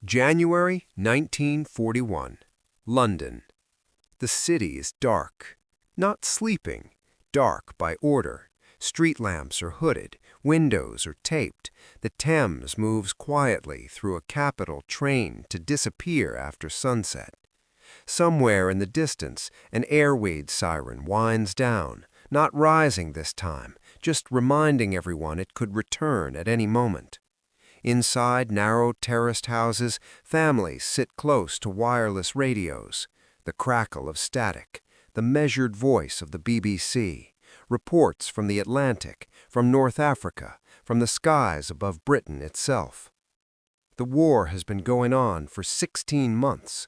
January 1941, London. The city is dark. Not sleeping, dark by order. Street lamps are hooded, windows are taped. The Thames moves quietly through a capital train to disappear after sunset. Somewhere in the distance, an airweed siren winds down, not rising this time, just reminding everyone it could return at any moment. Inside narrow terraced houses, families sit close to wireless radios. The crackle of static, the measured voice of the BBC, reports from the Atlantic, from North Africa, from the skies above Britain itself. The war has been going on for 16 months.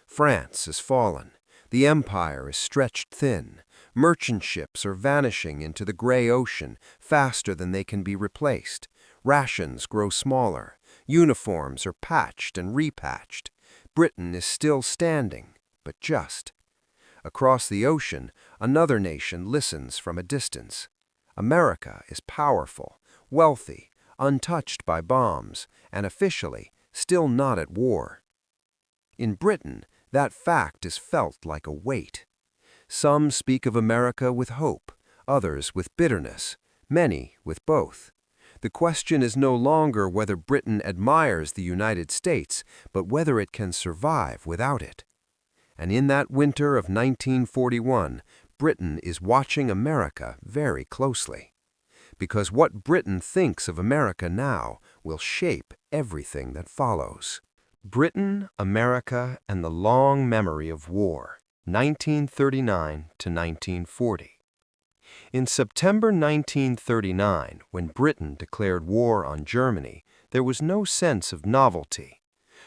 France has fallen. The empire is stretched thin. Merchant ships are vanishing into the gray ocean faster than they can be replaced. Rations grow smaller. Uniforms are patched and repatched. Britain is still standing, but just. Across the ocean, another nation listens from a distance. America is powerful, wealthy, untouched by bombs, and officially still not at war. In Britain, that fact is felt like a weight. Some speak of America with hope, others with bitterness, many with both. The question is no longer whether Britain admires the United States, but whether it can survive without it. And in that winter of 1941, Britain is watching America very closely. Because what Britain thinks of America now will shape everything that follows. Britain, America, and the long memory of war, 1939 to 1940. In September 1939, when Britain declared war on Germany, there was no sense of novelty.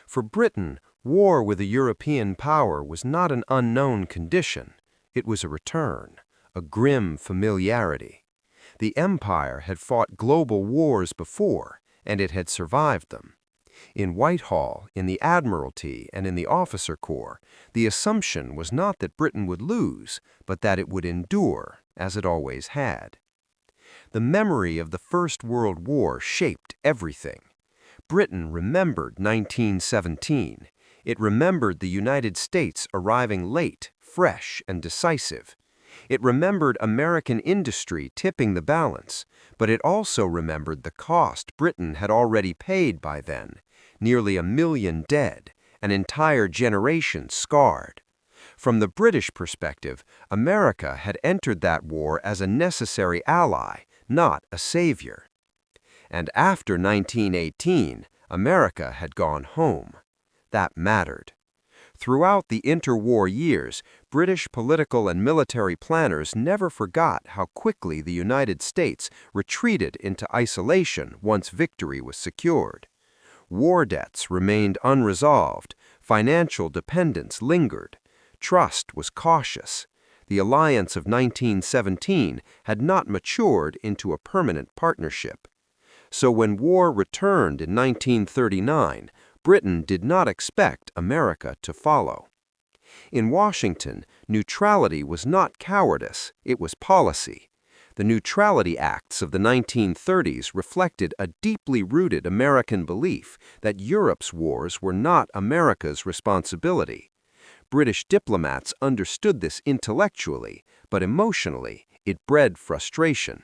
For Britain, war with a European power was not an unknown condition. It was a return, a grim familiarity. The empire had fought global wars before, and it had survived them. In Whitehall, in the Admiralty, and in the officer corps, the assumption was not that Britain would lose, but that it would endure, as it always had. The memory of the First World War shaped everything. Britain remembered 1917. It remembered the United States arriving late, fresh, and decisive. It remembered American industry tipping the balance, but it also remembered the cost Britain had already paid by then. Nearly 1 million dead, an entire generation scarred. From the British perspective, America had entered that war as a necessary ally, not a savior. And after 1918, America had gone home. That mattered. Throughout the interwar years, British political and military planners never forgot how quickly the United States retreated into isolation once victory was secured. War debts remained unresolved, financial dependence lingered, trust was cautious. The alliance of 1917 had not matured into a permanent partnership. So when war returned in 1939, Britain did not expect America to follow. In Washington, neutrality was not cowardice, it was policy. The Neutrality Acts of the 1930s reflected a deeply rooted American belief that Europe's wars were not America's responsibility. British diplomats understood this intellectually, but emotionally, it bred frustration.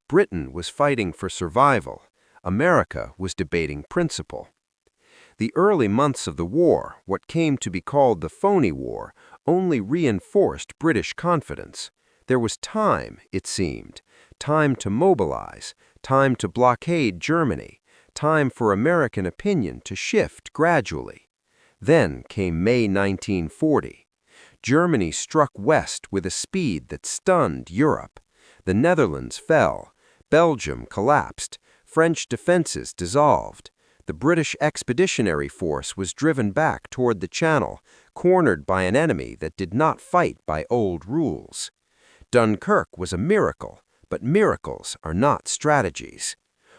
Britain was fighting for survival. America was debating principle. The early months of the war, what came to be called the phony war, only reinforced British confidence. There was time, it seemed, time to mobilize, time to blockade Germany, time for American opinion to shift gradually. Then came May 1940. Germany struck west with a speed that stunned Europe. The Netherlands fell. Belgium collapsed. French defenses dissolved. The British Expeditionary Force was driven back toward the Channel, cornered by an enemy that did not fight by old rules. Dunkirk was a miracle, but miracles are not strategies.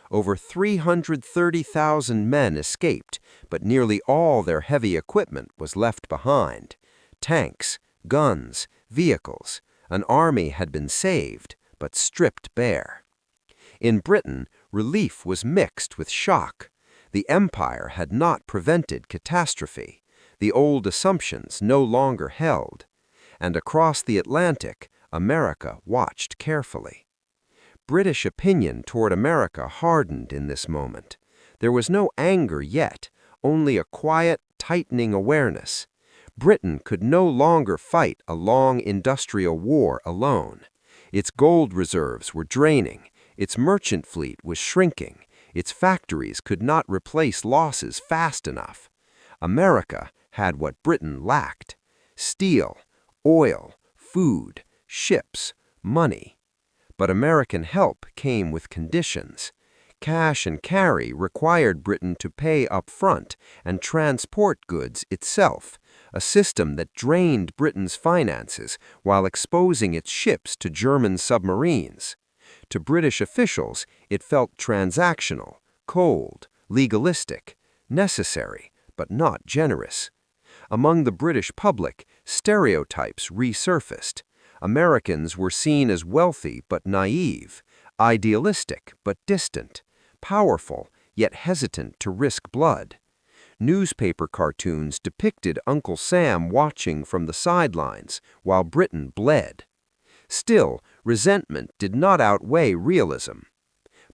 Over 330,000 men escaped, but nearly all their heavy equipment was left behind. Tanks, guns, vehicles. An army had been saved, but stripped bare. In Britain, relief was mixed with shock. The empire had not prevented catastrophe. The old assumptions no longer held. And across the Atlantic, America watched carefully. British opinion toward America hardened in this moment. There was no anger yet, only a quiet, tightening awareness. Britain could no longer fight a long industrial war alone. Its gold reserves were draining, its merchant fleet was shrinking, its factories could not replace losses fast enough. America had what Britain lacked: steel, oil, food, ships, money. But American help came with conditions. Cash and carry required Britain to pay up front and transport goods itself, a system that drained Britain's finances while exposing its ships to German submarines. To British officials, it felt transactional, cold, legalistic, necessary, but not generous. Among the British public, stereotypes resurfaced. Americans were seen as wealthy but naive, idealistic but distant, powerful yet hesitant to risk blood. Newspaper cartoons depicted Uncle Sam watching from the sidelines while Britain bled. Still, resentment did not outweigh realism.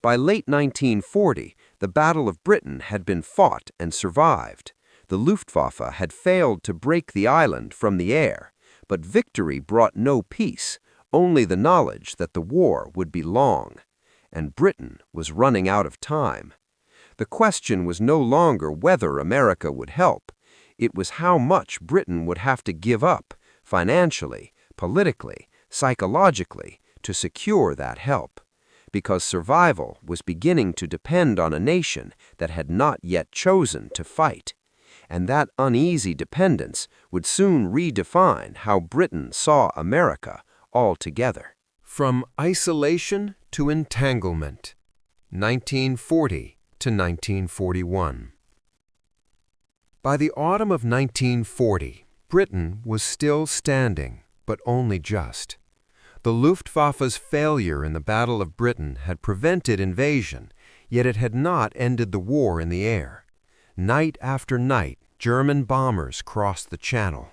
By late 1940, the Battle of Britain had been fought and survived. The Luftwaffe had failed to break the island from the air, but victory brought no peace, only the knowledge that the war would be long. And Britain was running out of time. The question was no longer whether America would help. It was how much Britain would have to give up, financially, politically, psychologically, to secure that help. Because survival was beginning to depend on a nation that had not yet chosen to fight. And that uneasy dependence would soon redefine how Britain saw America altogether. From isolation to entanglement, 1940 to 1941. By the autumn of 1940, Britain was still standing, but only just. The Luftwaffe's failure in the Battle of Britain had prevented invasion, yet it had not ended the war in the air. Night after night, German bombers crossed the Channel.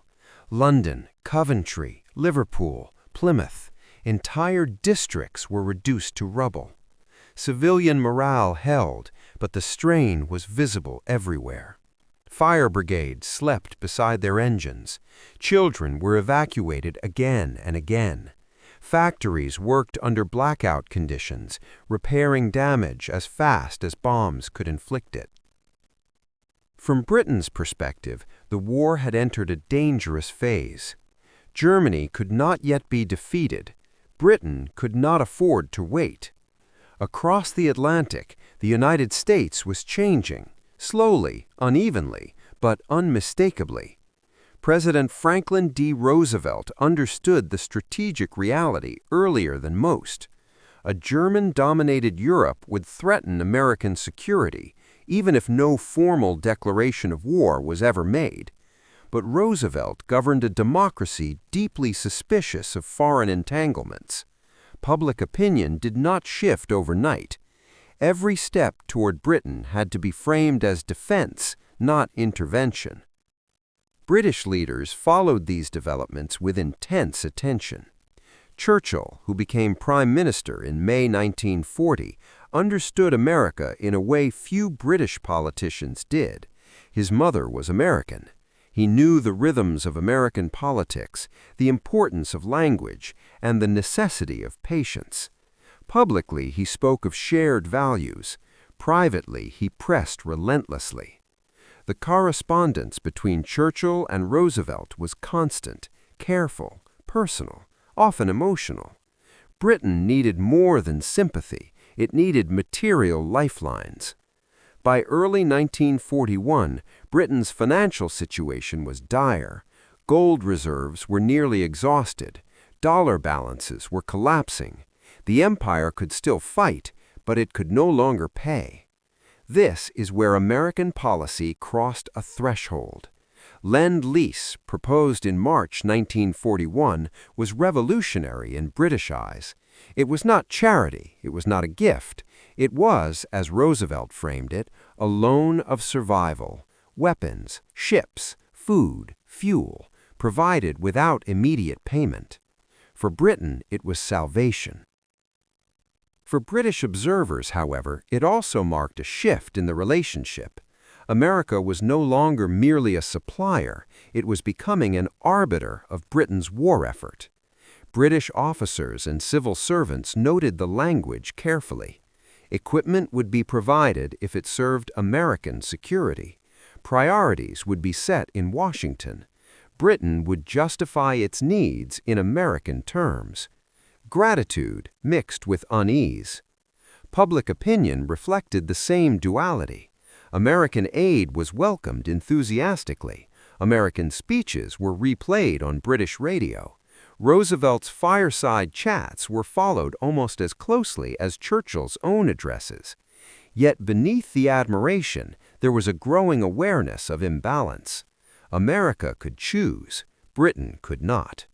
London, Coventry, Liverpool, Plymouth, entire districts were reduced to rubble. Civilian morale held, but the strain was visible everywhere. Fire brigades slept beside their engines. Children were evacuated again and again. Factories worked under blackout conditions, repairing damage as fast as bombs could inflict it. From Britain's perspective, the war had entered a dangerous phase. Germany could not yet be defeated. Britain could not afford to wait. Across the Atlantic, the United States was changing, slowly, unevenly, but unmistakably. President Franklin D. Roosevelt understood the strategic reality earlier than most. A German-dominated Europe would threaten American security, even if no formal declaration of war was ever made. But Roosevelt governed a democracy deeply suspicious of foreign entanglements. Public opinion did not shift overnight. Every step toward Britain had to be framed as defense, not intervention. British leaders followed these developments with intense attention. Churchill, who became Prime Minister in May 1940, understood America in a way few British politicians did. His mother was American. He knew the rhythms of American politics, the importance of language, and the necessity of patience. Publicly, he spoke of shared values. Privately, he pressed relentlessly. The correspondence between Churchill and Roosevelt was constant, careful, personal, often emotional. Britain needed more than sympathy. It needed material lifelines. By early 1941, Britain's financial situation was dire. Gold reserves were nearly exhausted. Dollar balances were collapsing. The empire could still fight, but it could no longer pay. This is where American policy crossed a threshold. Lend-Lease, proposed in March 1941, was revolutionary in British eyes. It was not charity, it was not a gift. It was, as Roosevelt framed it, a loan of survival, weapons, ships, food, fuel, provided without immediate payment. For Britain, it was salvation. For British observers, however, it also marked a shift in the relationship. America was no longer merely a supplier, it was becoming an arbiter of Britain's war effort. British officers and civil servants noted the language carefully. Equipment would be provided if it served American security. Priorities would be set in Washington. Britain would justify its needs in American terms. Gratitude mixed with unease. Public opinion reflected the same duality. American aid was welcomed enthusiastically. American speeches were replayed on British radio. Roosevelt's fireside chats were followed almost as closely as Churchill's own addresses. Yet beneath the admiration, there was a growing awareness of imbalance. America could choose, Britain could not.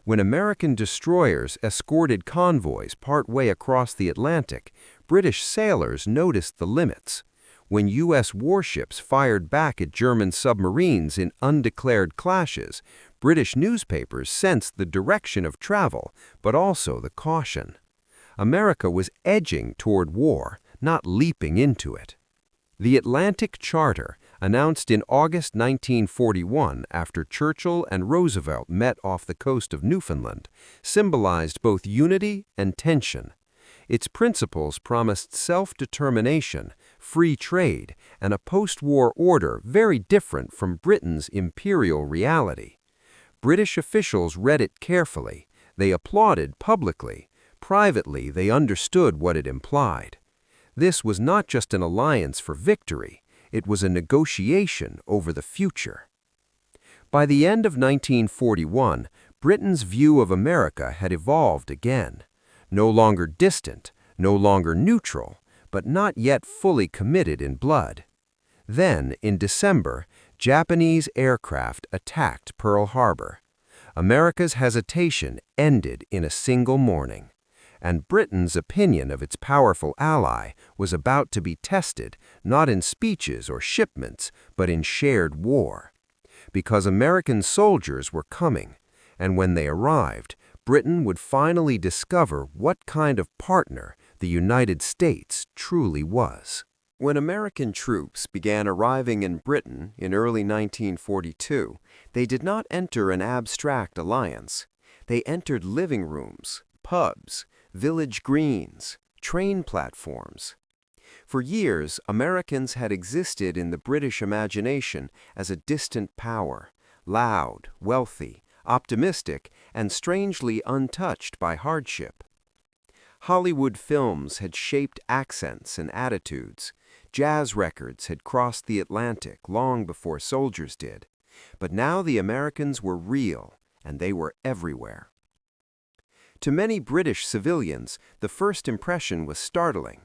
When American destroyers escorted convoys partway across the Atlantic, British sailors noticed the limits. When U.S. warships fired back at German submarines in undeclared clashes, British newspapers sensed the direction of travel, but also the caution. America was edging toward war, not leaping into it. The Atlantic Charter, announced in August 1941 after Churchill and Roosevelt met off the coast of Newfoundland, symbolized both unity and tension. Its principles promised self-determination, free trade, and a post-war order very different from Britain's imperial reality. British officials read it carefully. They applauded publicly. Privately, they understood what it implied. This was not just an alliance for victory, it was a negotiation over the future. By the end of 1941, Britain's view of America had evolved again. No longer distant, no longer neutral, but not yet fully committed in blood. Then, in December, Japanese aircraft attacked Pearl Harbor. America's hesitation ended in a single morning, and Britain's opinion of its powerful ally was about to be tested not in speeches or shipments, but in shared war. Because American soldiers were coming, and when they arrived, Britain would finally discover what kind of partner the United States truly was. When American troops began arriving in Britain in early 1942, they did not enter an abstract alliance. They entered living rooms, pubs, village greens, train platforms. For years, Americans had existed in the British imagination as a distant power, loud, wealthy, optimistic, and strangely untouched by hardship. Hollywood films had shaped accents and attitudes. Jazz records had crossed the Atlantic long before soldiers did. But now the Americans were real, and they were everywhere. To many British civilians, the first impression was startling.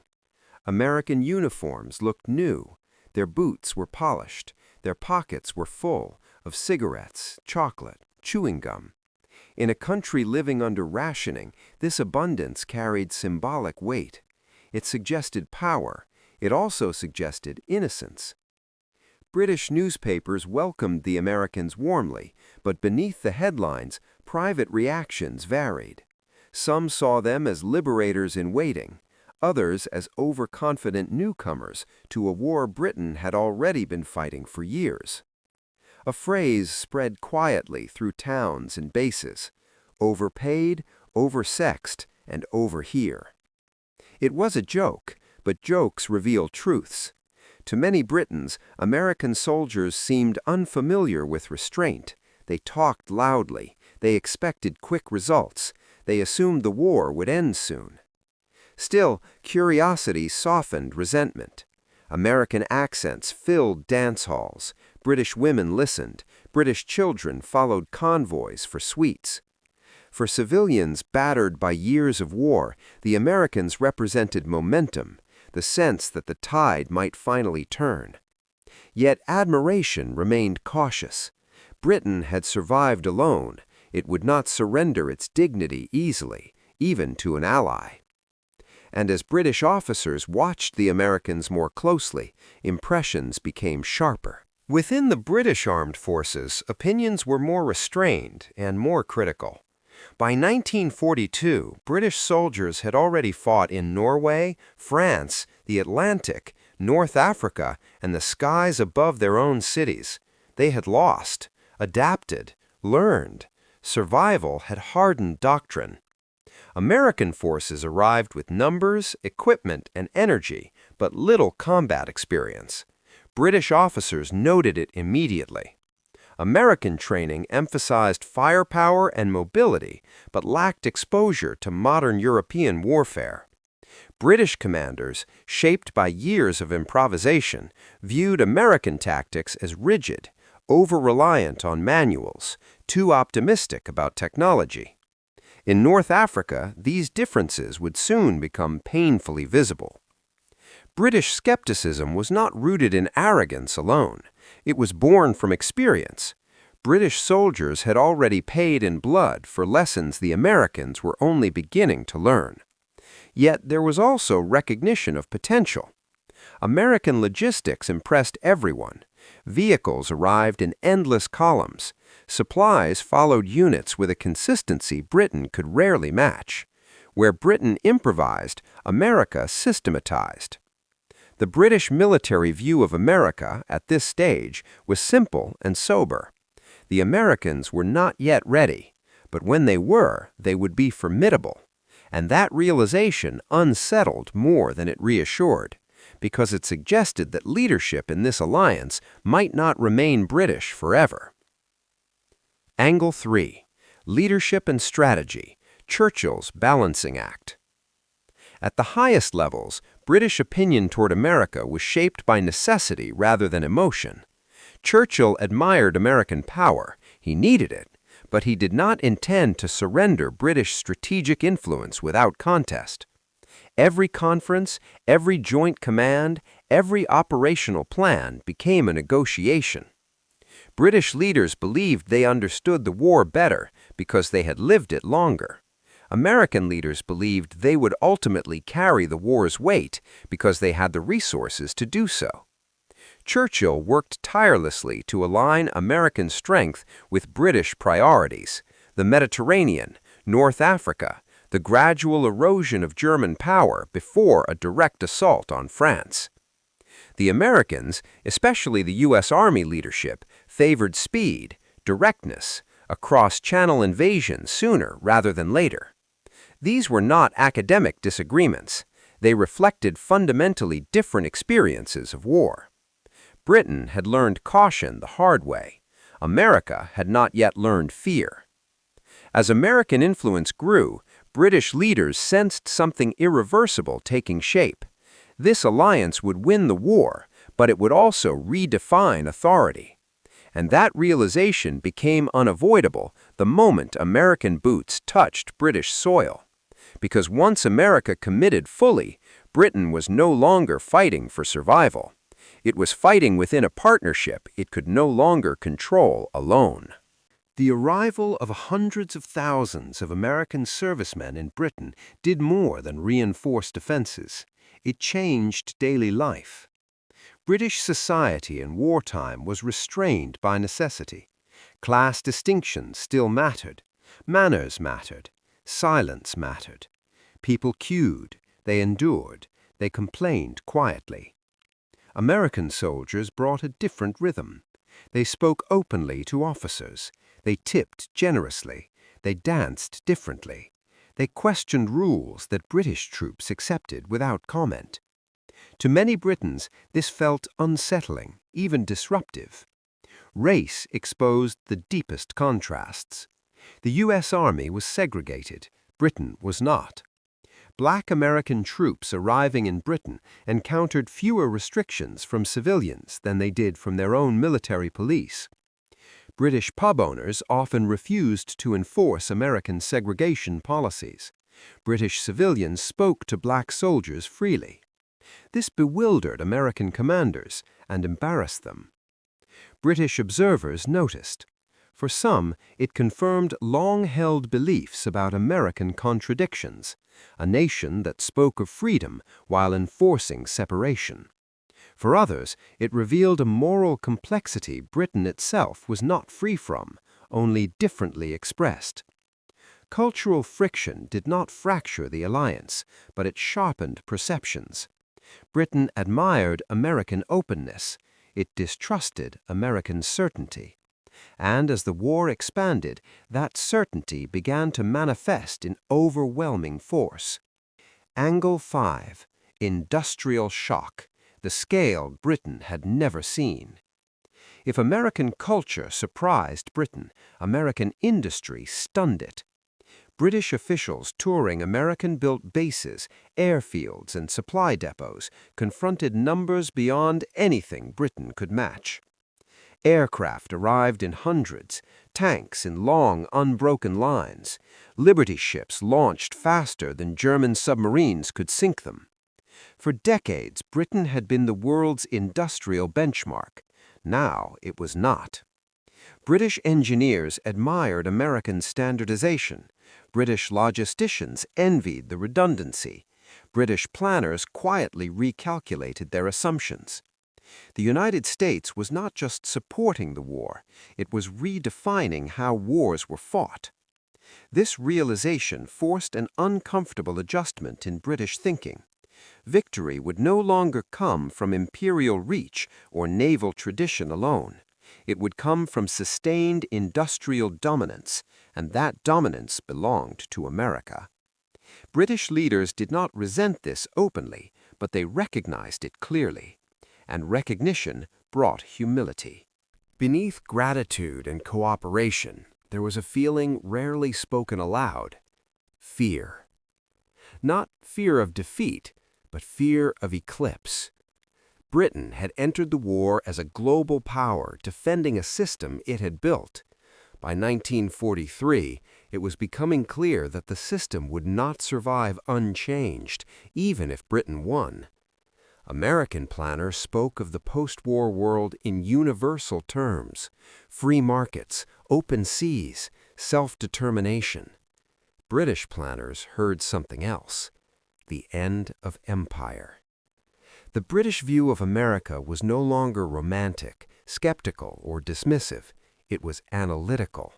American uniforms looked new. Their boots were polished. Their pockets were full of cigarettes, chocolate, chewing gum. In a country living under rationing, this abundance carried symbolic weight. It suggested power. It also suggested innocence. British newspapers welcomed the Americans warmly, but beneath the headlines, private reactions varied. Some saw them as liberators in waiting, others as overconfident newcomers to a war Britain had already been fighting for years. A phrase spread quietly through towns and bases: overpaid, oversexed, and overhear. It was a joke, but jokes reveal truths. To many Britons, American soldiers seemed unfamiliar with restraint. They talked loudly. They expected quick results. They assumed the war would end soon. Still, curiosity softened resentment. American accents filled dance halls. British women listened. British children followed convoys for sweets. For civilians battered by years of war, the Americans represented momentum, the sense that the tide might finally turn. Yet admiration remained cautious. Britain had survived alone. It would not surrender its dignity easily. even to an ally. And as British officers watched the Americans more closely, impressions became sharper. Within the British armed forces, opinions were more restrained and more critical. By 1942, British soldiers had already fought in Norway, France, the Atlantic, North Africa, and the skies above their own cities. They had lost, adapted, learned. Survival had hardened doctrine. American forces arrived with numbers, equipment, and energy, but little combat experience. British officers noted it immediately. American training emphasized firepower and mobility, but lacked exposure to modern European warfare. British commanders, shaped by years of improvisation, viewed American tactics as rigid, over-reliant on manuals, too optimistic about technology. In North Africa, these differences would soon become painfully visible. British skepticism was not rooted in arrogance alone. It was born from experience. British soldiers had already paid in blood for lessons the Americans were only beginning to learn. Yet there was also recognition of potential. American logistics impressed everyone. Vehicles arrived in endless columns. Supplies followed units with a consistency Britain could rarely match. Where Britain improvised, America systematized. The British military view of America at this stage was simple and sober. The Americans were not yet ready, but when they were, they would be formidable. And that realization unsettled more than it reassured, because it suggested that leadership in this alliance might not remain British forever. Angle 3. Leadership and Strategy. Churchill's Balancing Act. At the highest levels, British opinion toward America was shaped by necessity rather than emotion. Churchill admired American power. He needed it, but he did not intend to surrender British strategic influence without contest. Every conference, every joint command, every operational plan became a negotiation. British leaders believed they understood the war better because they had lived it longer. American leaders believed they would ultimately carry the war's weight because they had the resources to do so. Churchill worked tirelessly to align American strength with British priorities: the Mediterranean, North Africa, the gradual erosion of German power before a direct assault on France. The Americans, especially the U.S. Army leadership, favored speed, directness, a cross-channel invasion sooner rather than later. These were not academic disagreements. They reflected fundamentally different experiences of war. Britain had learned caution the hard way. America had not yet learned fear. As American influence grew, British leaders sensed something irreversible taking shape. This alliance would win the war, but it would also redefine authority. And that realization became unavoidable the moment American boots touched British soil. Because once America committed fully, Britain was no longer fighting for survival. It was fighting within a partnership it could no longer control alone. The arrival of hundreds of thousands of American servicemen in Britain did more than reinforce defenses. It changed daily life. British society in wartime was restrained by necessity. Class distinctions still mattered. Manners mattered. Silence mattered. People queued. They endured. They complained quietly. American soldiers brought a different rhythm. They spoke openly to officers. They tipped generously. They danced differently. They questioned rules that British troops accepted without comment. To many Britons, this felt unsettling, even disruptive. Race exposed the deepest contrasts. The U.S. Army was segregated. Britain was not. Black American troops arriving in Britain encountered fewer restrictions from civilians than they did from their own military police. British pub owners often refused to enforce American segregation policies. British civilians spoke to black soldiers freely. This bewildered American commanders and embarrassed them. British observers noticed. For some, it confirmed long-held beliefs about American contradictions, a nation that spoke of freedom while enforcing separation. For others, it revealed a moral complexity Britain itself was not free from, only differently expressed. Cultural friction did not fracture the alliance, but it sharpened perceptions. Britain admired American openness. It distrusted American certainty. And as the war expanded, that certainty began to manifest in overwhelming force. Angle 5. Industrial shock, the scale Britain had never seen. If American culture surprised Britain, American industry stunned it. British officials touring American-built bases, airfields, and supply depots confronted numbers beyond anything Britain could match. Aircraft arrived in hundreds, tanks in long, unbroken lines. Liberty ships launched faster than German submarines could sink them. For decades, Britain had been the world's industrial benchmark. Now it was not. British engineers admired American standardization. British logisticians envied the redundancy. British planners quietly recalculated their assumptions. The United States was not just supporting the war, it was redefining how wars were fought. This realization forced an uncomfortable adjustment in British thinking. Victory would no longer come from imperial reach or naval tradition alone. It would come from sustained industrial dominance, and that dominance belonged to America. British leaders did not resent this openly, but they recognized it clearly. And recognition brought humility. Beneath gratitude and cooperation, there was a feeling rarely spoken aloud: fear. Not fear of defeat, but fear of eclipse. Britain had entered the war as a global power defending a system it had built. By 1943, it was becoming clear that the system would not survive unchanged, even if Britain won. American planners spoke of the post-war world in universal terms: free markets, open seas, self-determination. British planners heard something else: the end of empire. The British view of America was no longer romantic, skeptical, or dismissive. It was analytical.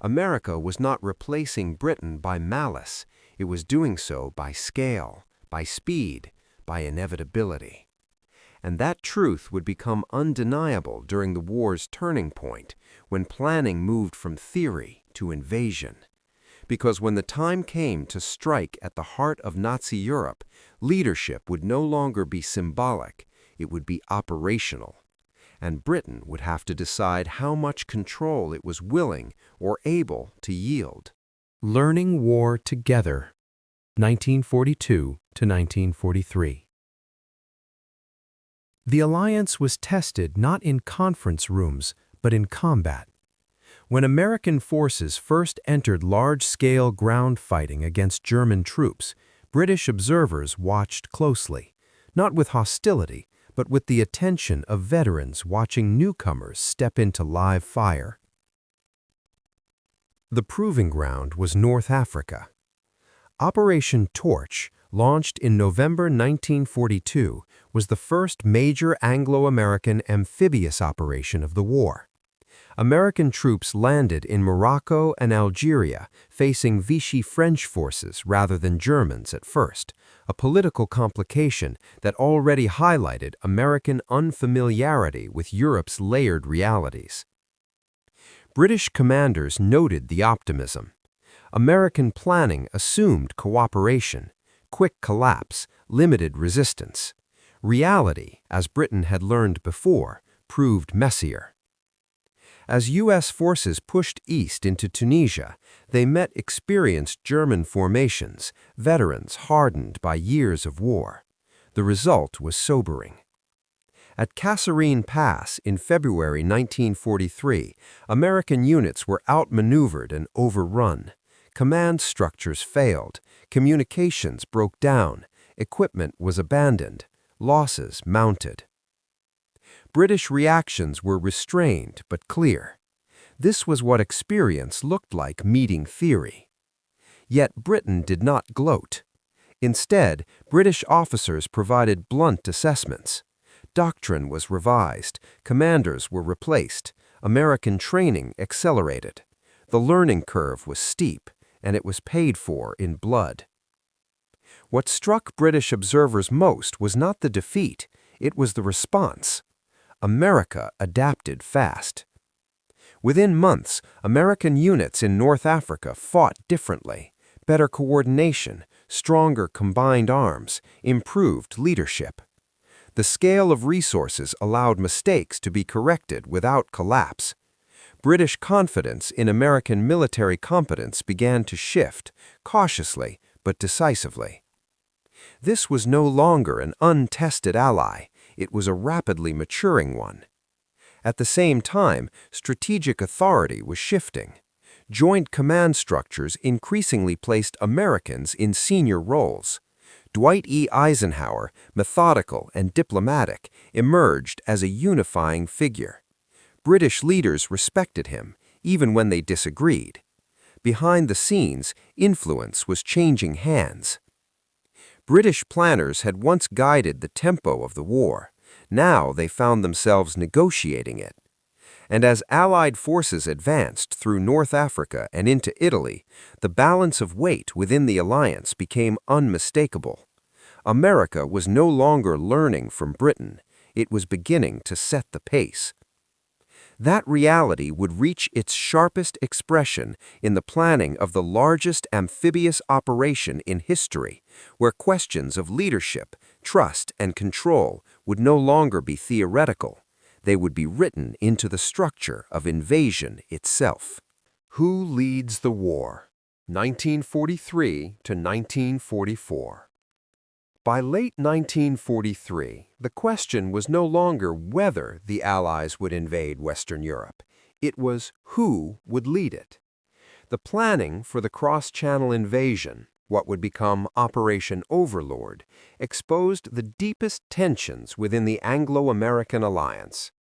America was not replacing Britain by malice. It was doing so by scale, by speed, by inevitability. And that truth would become undeniable during the war's turning point, when planning moved from theory to invasion. Because when the time came to strike at the heart of Nazi Europe, leadership would no longer be symbolic, it would be operational. And Britain would have to decide how much control it was willing or able to yield. Learning War Together, 1942 to 1943. The alliance was tested not in conference rooms, but in combat. When American forces first entered large-scale ground fighting against German troops, British observers watched closely, not with hostility, but with the attention of veterans watching newcomers step into live fire. The proving ground was North Africa. Operation Torch, launched in November 1942, was the first major Anglo-American amphibious operation of the war. American troops landed in Morocco and Algeria, facing Vichy French forces rather than Germans at first, a political complication that already highlighted American unfamiliarity with Europe's layered realities. British commanders noted the optimism. American planning assumed cooperation, quick collapse, limited resistance. Reality, as Britain had learned before, proved messier. As U.S. forces pushed east into Tunisia, they met experienced German formations, veterans hardened by years of war. The result was sobering. At Kasserine Pass in February 1943, American units were outmaneuvered and overrun. Command structures failed, communications broke down, equipment was abandoned, losses mounted. British reactions were restrained but clear. This was what experience looked like meeting theory. Yet Britain did not gloat. Instead, British officers provided blunt assessments. Doctrine was revised, commanders were replaced, American training accelerated. The learning curve was steep, and it was paid for in blood. What struck British observers most was not the defeat, it was the response. America adapted fast. Within months, American units in North Africa fought differently. Better coordination, stronger combined arms, improved leadership. The scale of resources allowed mistakes to be corrected without collapse. British confidence in American military competence began to shift, cautiously but decisively. This was no longer an untested ally, it was a rapidly maturing one. At the same time, strategic authority was shifting. Joint command structures increasingly placed Americans in senior roles. Dwight E. Eisenhower, methodical and diplomatic, emerged as a unifying figure. British leaders respected him, even when they disagreed. Behind the scenes, influence was changing hands. British planners had once guided the tempo of the war. Now they found themselves negotiating it. And as Allied forces advanced through North Africa and into Italy, the balance of weight within the alliance became unmistakable. America was no longer learning from Britain, it was beginning to set the pace. That reality would reach its sharpest expression in the planning of the largest amphibious operation in history, where questions of leadership, trust, and control would no longer be theoretical. They would be written into the structure of invasion itself. Who leads the war? 1943 to 1944. By late 1943, the question was no longer whether the Allies would invade Western Europe. It was who would lead it. The planning for the cross-channel invasion, what would become Operation Overlord, exposed the deepest tensions within the Anglo-American alliance.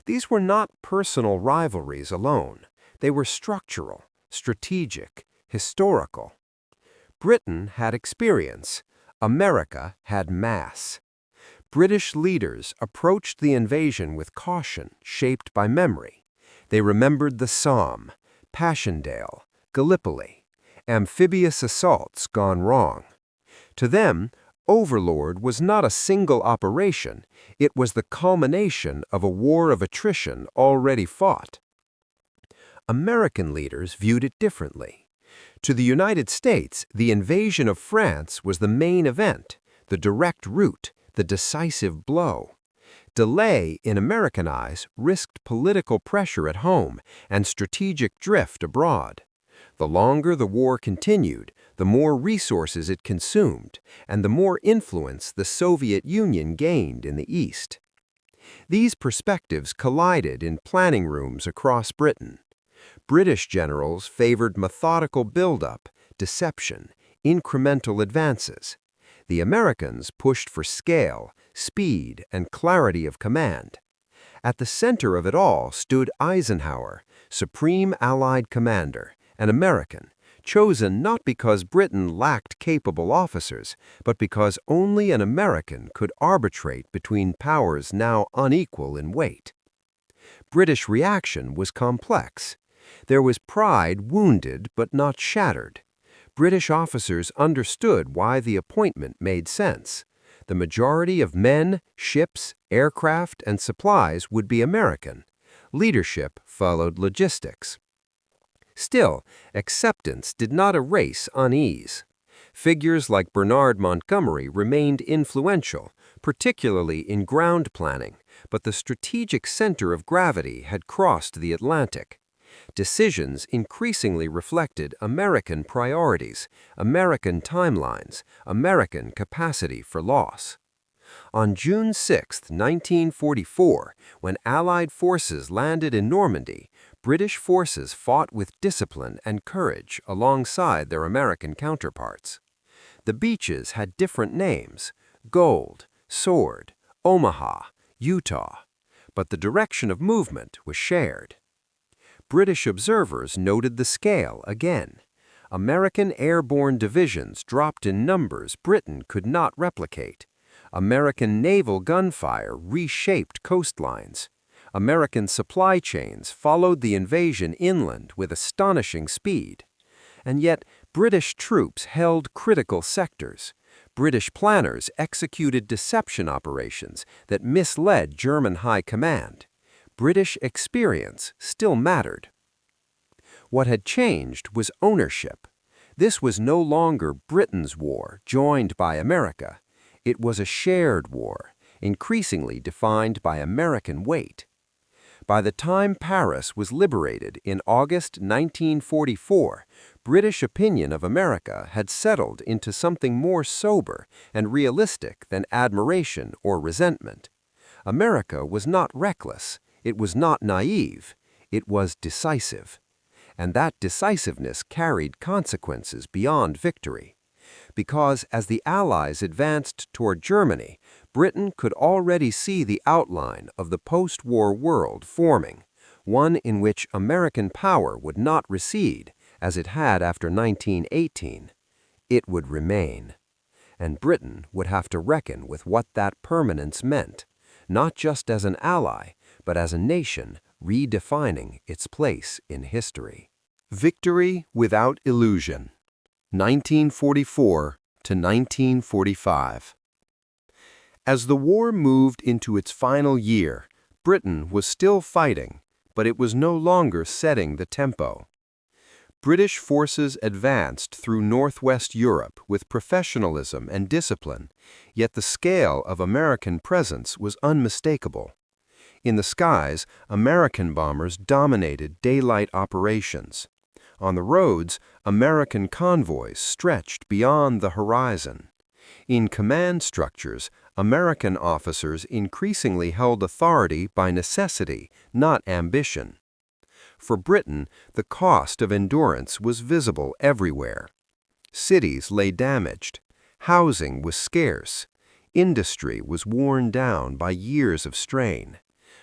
These were not personal rivalries alone. They were structural, strategic, historical. Britain had experience. America had mass. British leaders approached the invasion with caution shaped by memory. They remembered the Somme, Passchendaele, Gallipoli, amphibious assaults gone wrong. To them, Overlord was not a single operation, it was the culmination of a war of attrition already fought. American leaders viewed it differently. To the United States, the invasion of France was the main event, the direct route, the decisive blow. Delay, in American eyes, risked political pressure at home and strategic drift abroad. The longer the war continued, the more resources it consumed, and the more influence the Soviet Union gained in the East. These perspectives collided in planning rooms across Britain. British generals favored methodical buildup, deception, incremental advances. The Americans pushed for scale, speed, and clarity of command. At the center of it all stood Eisenhower, Supreme Allied Commander, an American, chosen not because Britain lacked capable officers, but because only an American could arbitrate between powers now unequal in weight. British reaction was complex. There was pride wounded but not shattered. British officers understood why the appointment made sense. The majority of men, ships, aircraft, and supplies would be American. Leadership followed logistics. Still, acceptance did not erase unease. Figures like Bernard Montgomery remained influential, particularly in ground planning, but the strategic center of gravity had crossed the Atlantic. Decisions increasingly reflected American priorities, American timelines, American capacity for loss. On June 6, 1944, when Allied forces landed in Normandy, British forces fought with discipline and courage alongside their American counterparts. The beaches had different names: Gold, Sword, Omaha, Utah, but the direction of movement was shared. British observers noted the scale again. American airborne divisions dropped in numbers Britain could not replicate. American naval gunfire reshaped coastlines. American supply chains followed the invasion inland with astonishing speed. And yet, British troops held critical sectors. British planners executed deception operations that misled German high command. British experience still mattered. What had changed was ownership. This was no longer Britain's war joined by America. It was a shared war, increasingly defined by American weight. By the time Paris was liberated in August 1944, British opinion of America had settled into something more sober and realistic than admiration or resentment. America was not reckless, it was not naive, it was decisive. And that decisiveness carried consequences beyond victory. Because as the Allies advanced toward Germany, Britain could already see the outline of the post-war world forming, one in which American power would not recede, as it had after 1918. It would remain. And Britain would have to reckon with what that permanence meant, not just as an ally, but as a nation redefining its place in history. Victory without illusion. 1944 to 1945. As the war moved into its final year, Britain was still fighting, but it was no longer setting the tempo. British forces advanced through northwest Europe with professionalism and discipline, yet the scale of American presence was unmistakable. In the skies, American bombers dominated daylight operations. On the roads, American convoys stretched beyond the horizon. In command structures, American officers increasingly held authority by necessity, not ambition. For Britain, the cost of endurance was visible everywhere. Cities lay damaged, housing was scarce, industry was worn down by years of strain.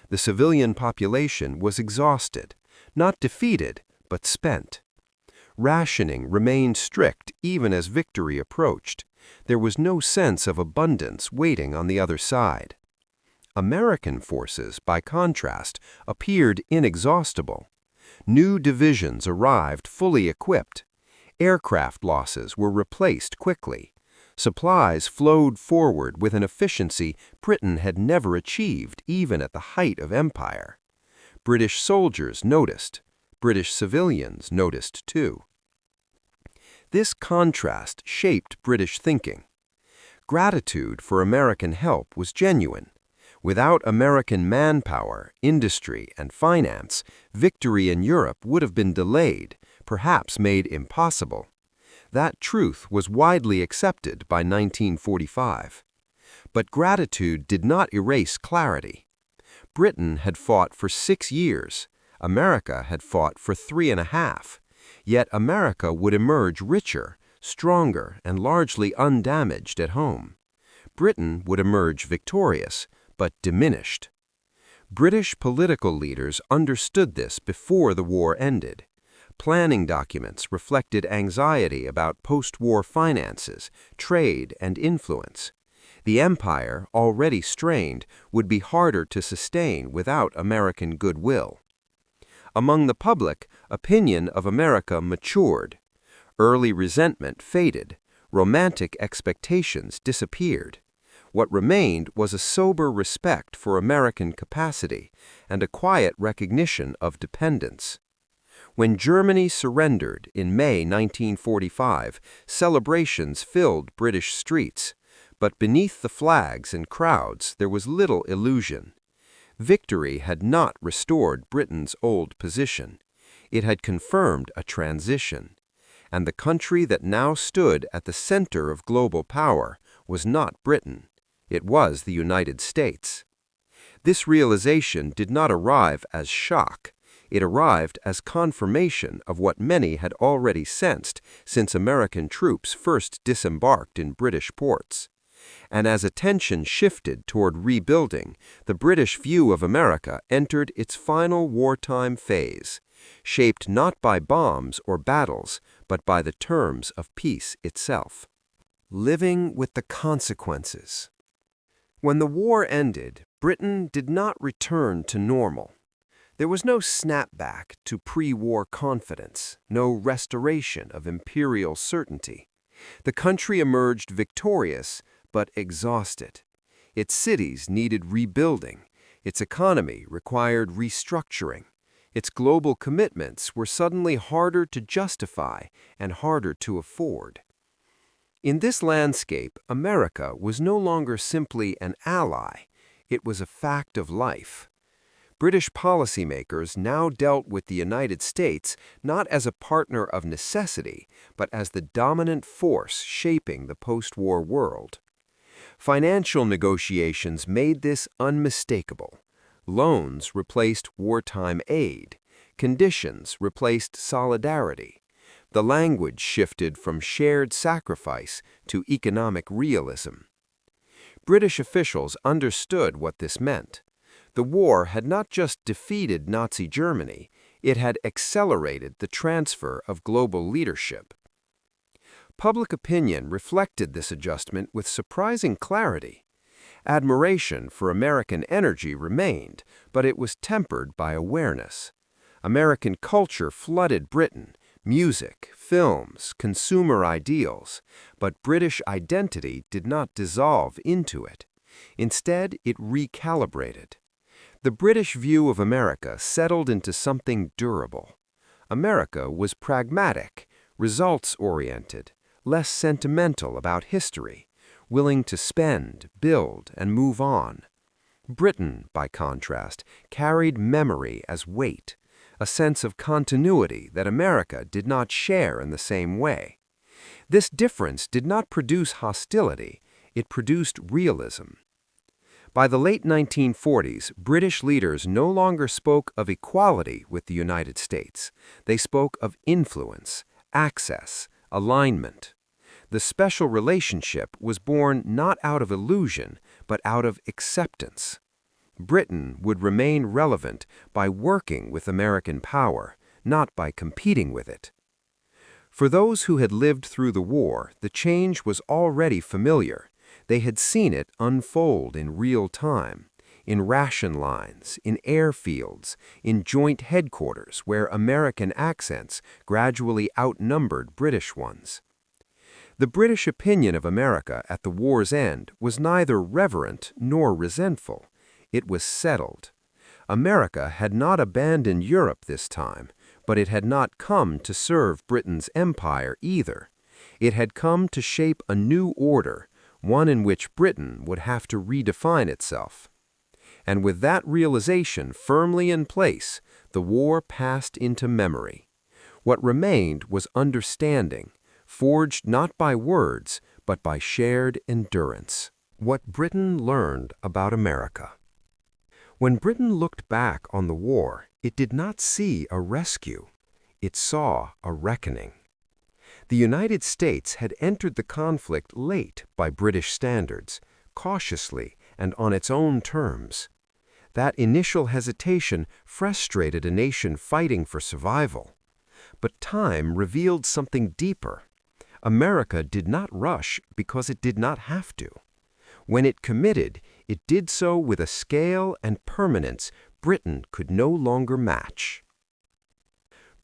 The civilian population was exhausted, not defeated, but spent. Rationing remained strict even as victory approached. There was no sense of abundance waiting on the other side. American forces, by contrast, appeared inexhaustible. New divisions arrived fully equipped. Aircraft losses were replaced quickly. Supplies flowed forward with an efficiency Britain had never achieved even at the height of empire. British soldiers noticed. British civilians noticed too. This contrast shaped British thinking. Gratitude for American help was genuine. Without American manpower, industry, and finance, victory in Europe would have been delayed, perhaps made impossible. That truth was widely accepted by 1945. But gratitude did not erase clarity. Britain had fought for 6 years. America had fought for 3.5. Yet America would emerge richer, stronger, and largely undamaged at home. Britain would emerge victorious, but diminished. British political leaders understood this before the war ended. Planning documents reflected anxiety about post-war finances, trade, and influence. The empire, already strained, would be harder to sustain without American goodwill. Among the public, opinion of America matured. Early resentment faded. Romantic expectations disappeared. What remained was a sober respect for American capacity and a quiet recognition of dependence. When Germany surrendered in May 1945, celebrations filled British streets, but beneath the flags and crowds there was little illusion. Victory had not restored Britain's old position. It had confirmed a transition. And the country that now stood at the center of global power was not Britain. It was the United States. This realization did not arrive as shock. It arrived as confirmation of what many had already sensed since American troops first disembarked in British ports. And as attention shifted toward rebuilding, the British view of America entered its final wartime phase. shaped not by bombs or battles, but by the terms of peace itself. Living with the consequences. When the war ended, Britain did not return to normal. There was no snapback to pre-war confidence, no restoration of imperial certainty. The country emerged victorious, but exhausted. Its cities needed rebuilding. Its economy required restructuring. Its global commitments were suddenly harder to justify and harder to afford. In this landscape, America was no longer simply an ally. It was a fact of life. British policymakers now dealt with the United States not as a partner of necessity, but as the dominant force shaping the post-war world. Financial negotiations made this unmistakable. Loans replaced wartime aid. Conditions replaced solidarity. The language shifted from shared sacrifice to economic realism. British officials understood what this meant. The war had not just defeated Nazi Germany, it had accelerated the transfer of global leadership. Public opinion reflected this adjustment with surprising clarity. Admiration for American energy remained, but it was tempered by awareness. American culture flooded Britain, music, films, consumer ideals, but British identity did not dissolve into it. Instead, it recalibrated. The British view of America settled into something durable. America was pragmatic, results-oriented, less sentimental about history, willing to spend, build, and move on. Britain, by contrast, carried memory as weight, a sense of continuity that America did not share in the same way. This difference did not produce hostility, it produced realism. By the late 1940s, British leaders no longer spoke of equality with the United States. They spoke of influence, access, alignment. The special relationship was born not out of illusion, but out of acceptance. Britain would remain relevant by working with American power, not by competing with it. For those who had lived through the war, the change was already familiar. They had seen it unfold in real time, in ration lines, in airfields, in joint headquarters where American accents gradually outnumbered British ones. The British opinion of America at the war's end was neither reverent nor resentful. It was settled. America had not abandoned Europe this time, but it had not come to serve Britain's empire either. It had come to shape a new order, one in which Britain would have to redefine itself. And with that realization firmly in place, the war passed into memory. What remained was understanding, forged not by words, but by shared endurance. What Britain learned about America. When Britain looked back on the war, it did not see a rescue. It saw a reckoning. The United States had entered the conflict late by British standards, cautiously and on its own terms. That initial hesitation frustrated a nation fighting for survival. But time revealed something deeper. America did not rush because it did not have to. When it committed, it did so with a scale and permanence Britain could no longer match.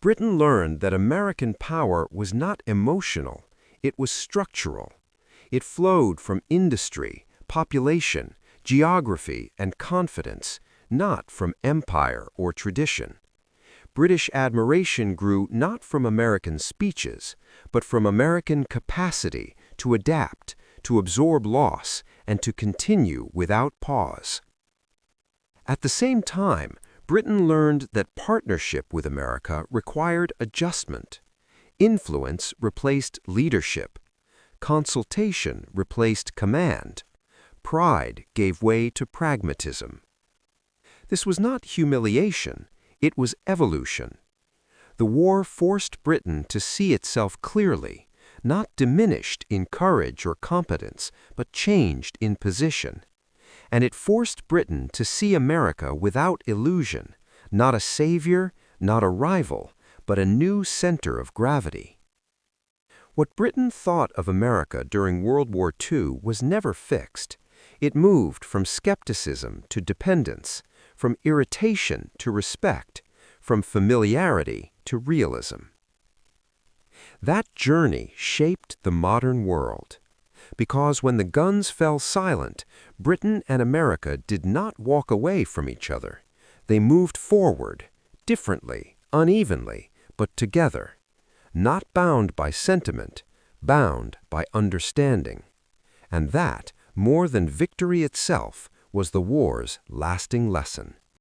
Britain learned that American power was not emotional, it was structural. It flowed from industry, population, geography, and confidence, not from empire or tradition. British admiration grew not from American speeches, but from American capacity to adapt, to absorb loss, and to continue without pause. At the same time, Britain learned that partnership with America required adjustment. Influence replaced leadership. Consultation replaced command. Pride gave way to pragmatism. This was not humiliation, it was evolution. The war forced Britain to see itself clearly, not diminished in courage or competence, but changed in position. And it forced Britain to see America without illusion, not a savior, not a rival, but a new center of gravity. What Britain thought of America during World War II was never fixed. It moved from skepticism to dependence, from irritation to respect, from familiarity to realism. That journey shaped the modern world, because when the guns fell silent, Britain and America did not walk away from each other. They moved forward, differently, unevenly, but together, not bound by sentiment, bound by understanding. And that, more than victory itself, was the war's lasting lesson.